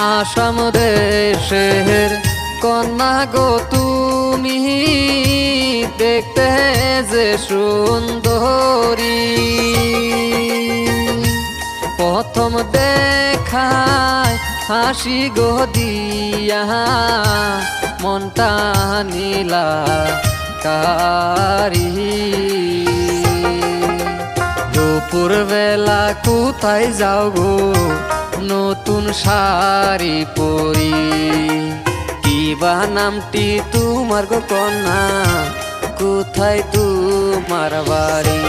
আসাম দেশের কন্যা গো তুমি, দেখতে যে সুন্দরী। প্রথম দেখায় হাসি গো দিয়া মনটা নীলা কারি। দুপুর বেলা কোথায় যাও গো নতুন শাড়ি পরি? কিবা নামটি তোমার গো কন্যা, কোথায় তোমার বাড়ি?